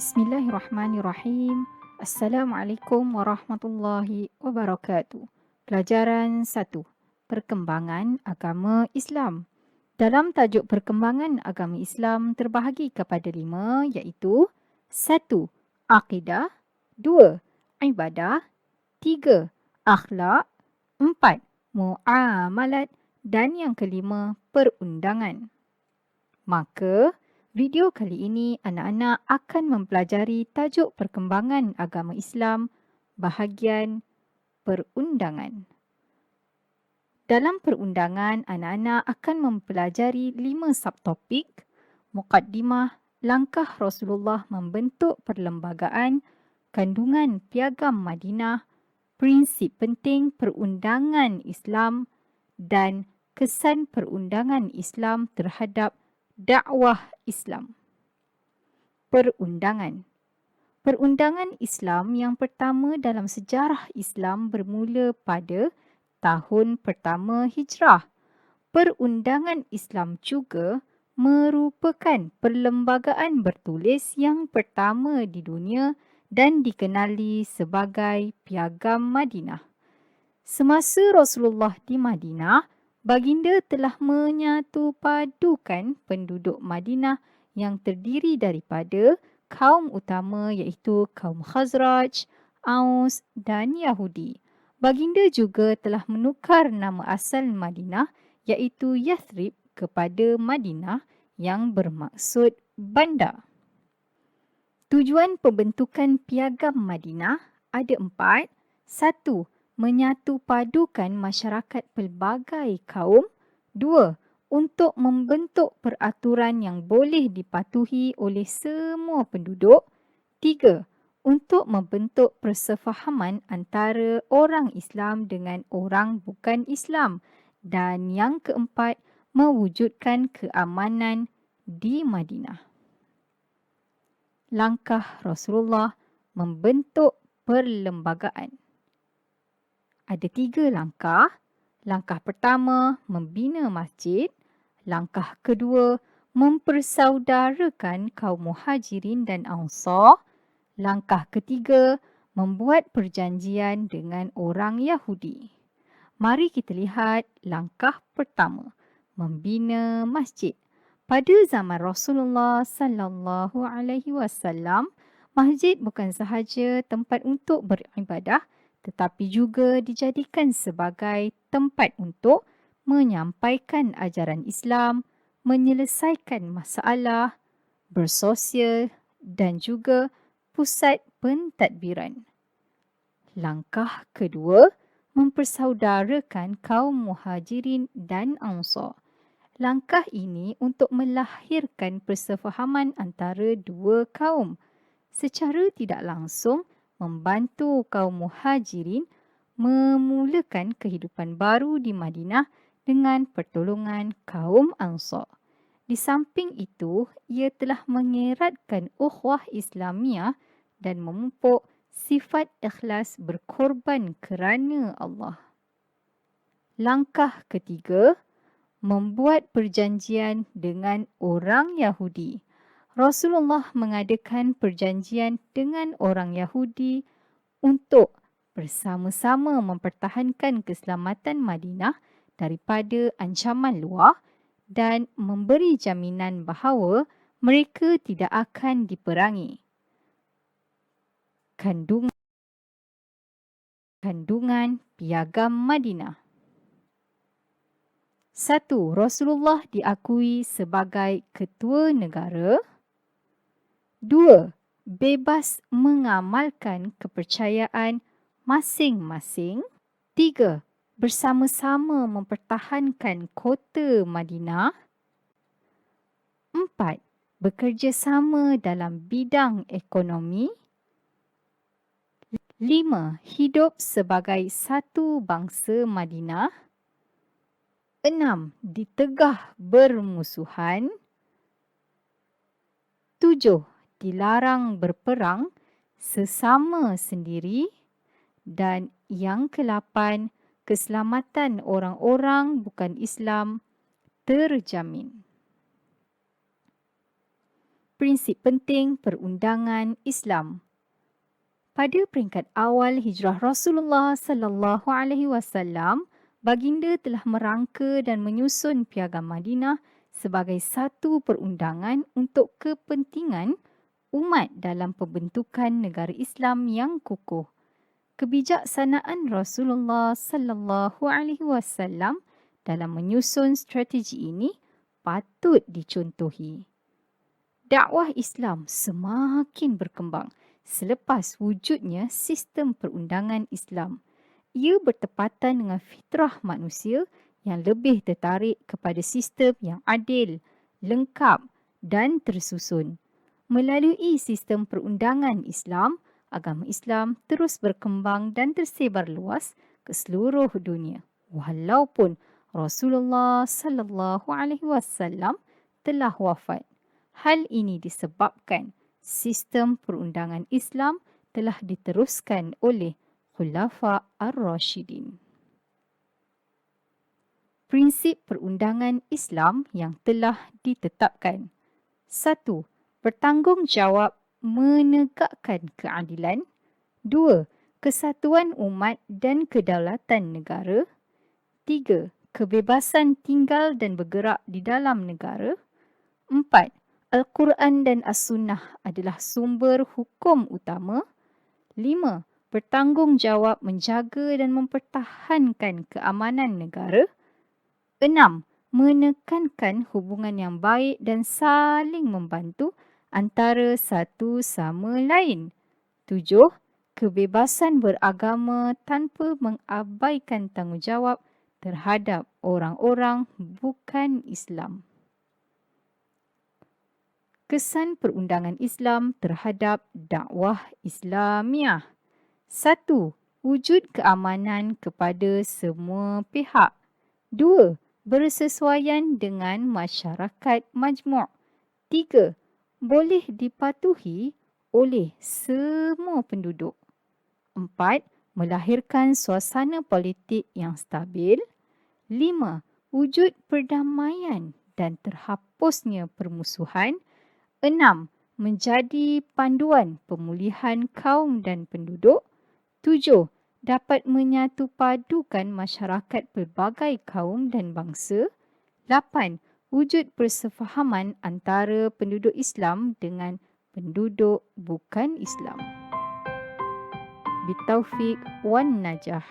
Bismillahirrahmanirrahim. Assalamualaikum warahmatullahi wabarakatuh. Pelajaran 1. Perkembangan agama Islam. Dalam tajuk perkembangan agama Islam terbahagi kepada 5 iaitu 1. Akidah, 2. Ibadah, 3. Akhlak, 4. Muamalat dan yang kelima perundangan. Maka video kali ini anak-anak akan mempelajari tajuk perkembangan agama Islam bahagian perundangan. Dalam perundangan, anak-anak akan mempelajari 5 subtopik: mukaddimah, langkah Rasulullah membentuk perlembagaan, kandungan piagam Madinah, prinsip penting perundangan Islam dan kesan perundangan Islam terhadap dakwah Islam. Perundangan. Perundangan Islam yang pertama dalam sejarah Islam bermula pada tahun pertama Hijrah. Perundangan Islam juga merupakan perlembagaan bertulis yang pertama di dunia dan dikenali sebagai Piagam Madinah. Semasa Rasulullah di Madinah, baginda telah menyatupadukan penduduk Madinah yang terdiri daripada kaum utama iaitu kaum Khazraj, Aus dan Yahudi. Baginda juga telah menukar nama asal Madinah iaitu Yathrib kepada Madinah yang bermaksud bandar. Tujuan pembentukan Piagam Madinah ada 4. 1. Menyatupadukan masyarakat pelbagai kaum. 2. Untuk membentuk peraturan yang boleh dipatuhi oleh semua penduduk. 3. Untuk membentuk persefahaman antara orang Islam dengan orang bukan Islam. Dan yang keempat, mewujudkan keamanan di Madinah. Langkah Rasulullah membentuk perlembagaan. Ada 3 langkah. Langkah pertama, membina masjid. Langkah kedua, mempersaudarakan kaum Muhajirin dan Ansar. Langkah ketiga, membuat perjanjian dengan orang Yahudi. Mari kita lihat langkah pertama, membina masjid. Pada zaman Rasulullah sallallahu alaihi wasallam, masjid bukan sahaja tempat untuk beribadah tetapi juga dijadikan sebagai tempat untuk menyampaikan ajaran Islam, menyelesaikan masalah, bersosial dan juga pusat pentadbiran. Langkah kedua, mempersaudarakan kaum Muhajirin dan Ansar. Langkah ini untuk melahirkan persefahaman antara dua kaum. Secara tidak langsung membantu kaum Muhajirin memulakan kehidupan baru di Madinah dengan pertolongan kaum Ansar. Di samping itu, ia telah mengeratkan ukhuwah Islamiah dan memupuk sifat ikhlas berkorban kerana Allah. Langkah ketiga, membuat perjanjian dengan orang Yahudi. Rasulullah mengadakan perjanjian dengan orang Yahudi untuk bersama-sama mempertahankan keselamatan Madinah daripada ancaman luar dan memberi jaminan bahawa mereka tidak akan diperangi. Kandungan Piagam Madinah. 1. Rasulullah diakui sebagai ketua negara. 2. Bebas mengamalkan kepercayaan masing-masing. 3. Bersama-sama mempertahankan kota Madinah. 4. Bekerjasama dalam bidang ekonomi. 5. Hidup sebagai satu bangsa Madinah. 6. Ditegah bermusuhan. 7. Dilarang berperang sesama sendiri. Dan yang ke-8, keselamatan orang-orang bukan Islam terjamin. Prinsip penting perundangan Islam. Pada peringkat awal hijrah Rasulullah sallallahu alaihi wasallam, baginda telah merangka dan menyusun Piagam Madinah sebagai satu perundangan untuk kepentingan umat dalam pembentukan negara Islam yang kukuh. Kebijaksanaan Rasulullah sallallahu alaihi wasallam dalam menyusun strategi ini patut dicontohi. Dakwah Islam semakin berkembang selepas wujudnya sistem perundangan Islam. Ia bertepatan dengan fitrah manusia yang lebih tertarik kepada sistem yang adil, lengkap dan tersusun. Melalui sistem perundangan Islam, agama Islam terus berkembang dan tersebar luas ke seluruh dunia. Walaupun Rasulullah sallallahu alaihi wasallam telah wafat. Hal ini disebabkan sistem perundangan Islam telah diteruskan oleh Khulafa Ar-Rashidin. Prinsip perundangan Islam yang telah ditetapkan. 1. Bertanggungjawab menegakkan keadilan. 2. Kesatuan umat dan kedaulatan negara. 3. Kebebasan tinggal dan bergerak di dalam negara. 4. Al-Quran dan As-Sunnah adalah sumber hukum utama. 5. Bertanggungjawab menjaga dan mempertahankan keamanan negara. 6. Menekankan hubungan yang baik dan saling membantu antara satu sama lain. 7. Kebebasan beragama tanpa mengabaikan tanggungjawab terhadap orang-orang bukan Islam. Kesan perundangan Islam terhadap dakwah Islamiah. 1. Wujud keamanan kepada semua pihak. 2. Bersesuaian dengan masyarakat majmuk. 3. Boleh dipatuhi oleh semua penduduk. 4. Melahirkan suasana politik yang stabil. 5. Wujud perdamaian dan terhapusnya permusuhan. 6. Menjadi panduan pemulihan kaum dan penduduk. 7. Dapat menyatupadukan masyarakat pelbagai kaum dan bangsa. 8. Wujud persefahaman antara penduduk Islam dengan penduduk bukan Islam. Bitaufiq wan najah.